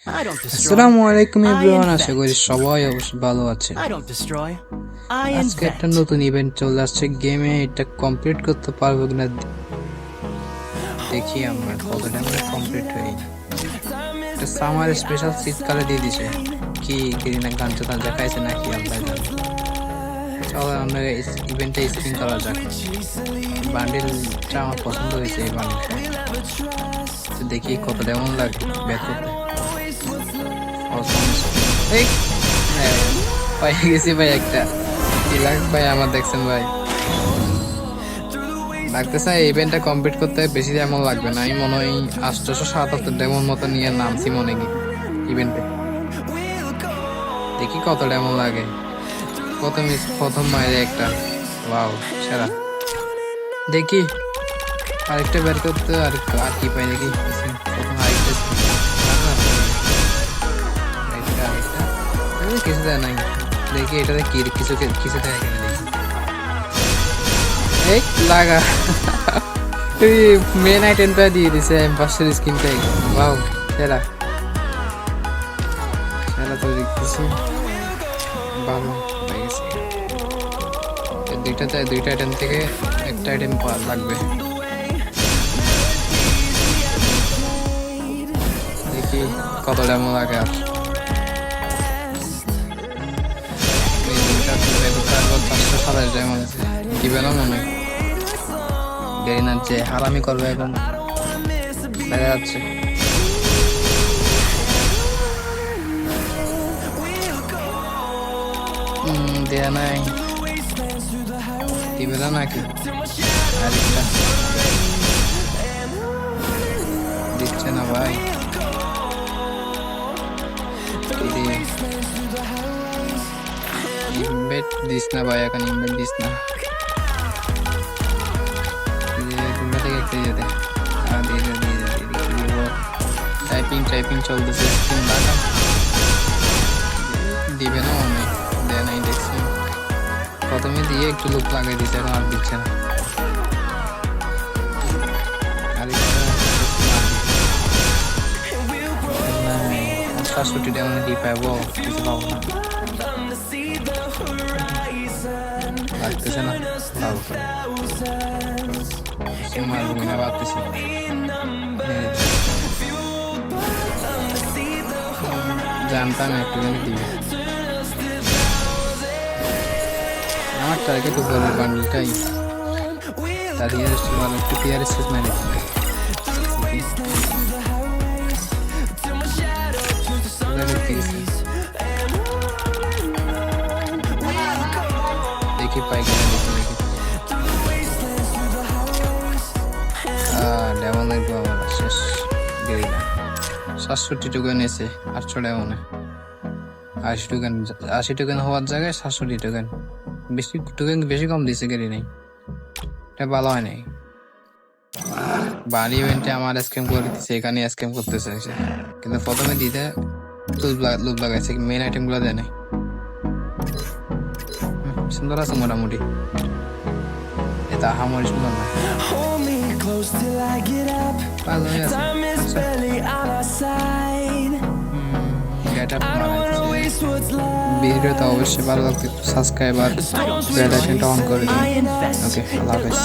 আসসালামু আলাইকুম এভরিওয়ান, আশা করি সবাই অবশ্যই ভালো আছে। আজকে একটা নতুন ইভেন্ট চলে আসছে গেমে, এটা কমপ্লিট করতে পারবো কিনা দেখি আমরা কতটা আমরা কমপ্লিট হই। এটা সামার স্পেশাল শীতকালে দিয়ে দিছে, কি গ্রিনা গাঞ্জা টাঞ্জা খাইছে নাকি আমরা জানি। চলো আমরা ইভেন্টটা স্ক্রিন করা যাক। বান্ডেলটা আমার পছন্দ হয়েছে, এই বান্ডেলটা দেখি কতটা এমন লাগে বের করতে। পাই গেছি ভাই একটা, কি লাগ ভাই আমার দেখছেন ভাই, লাগতেছে ইভেন্টটা কমপ্লিট করতে বেশি এমন লাগবে না। আমি মনে হয় 877 ডেমন মতো নিয়ে নামছি মনে কি ইভেন্টে, দেখি কতটা এমন লাগে। প্রথম মাইরে একটা ওয়াও সেরা, দেখি আরেকটা বের করতে আর কি পাই দেখি। প্রথম আরেকটা কিছু দেয় নাই, দেখি এটাতে কি কিছু দেয় কিনা দেখি। এই লাগা তুই মেন আইটেমটা দিয়ে দিছে, এম্পাসের স্কিনটাই ওয়াও সেরা সেরা তো দেখতেছি ভালো লেগেছে। দুইটা আইটেম থেকে একটা আইটেম লাগবে, দেখি কতটা এমন লাগে। আর দিবে না মনে দেরি না, যে হারামি করবে এখন দেখা যাচ্ছে। দেয়া নাই, দিবে না নাকি আরেকটা দিচ্ছে না ভাই, ইনভেট দিস না ভাই, এখন ইনভেট দিস না। টাইপিং চলতেছে, দিবে না অনেক দেয় নাই দেখছি। প্রথমে দিয়ে একটু লুক লাগাই দিচ্ছে, এখন আর দিচ্ছে না। শাশুটি ডেমনে দিয়ে পাবো, কিছু পাবো না, লাগতেছে না ভালো করে ভাবতেছি। জানতাম একটুখানি দিবে, আমার টার্গেট তো বড় বান্ডেলটাই, তার ভালো একটু টিআরএস মানে দেখি পাই কিনা দেখি। ডেমন লাগবে আমার শেষ দেরি না, 67 টোকেন এসে 800 ডেমনে 80 টোকেন হওয়ার জায়গায় 67 টোকেন, বেশি কম দিছে গেরি নেই, এটা ভালো হয় নাই। বাড়ি ইভেন্টে আমার স্ক্যাম করে দিচ্ছে, এখানে স্ক্যাম করতে চাইছে, কিন্তু প্রথমে দিতে লুপ লাগাইছে, মেন আইটেম গুলো দেয় নাই। সুন্দর আছে মোটামুটি, এটা আহামরি সুন্দর না, ভালোই আছে। ভিডিওটা অবশ্যই ভালো লাগবে, সাবস্ক্রাইব আর বেল আইকনটা অন করে দিন। ওকে, আল্লাহ হাফেজ।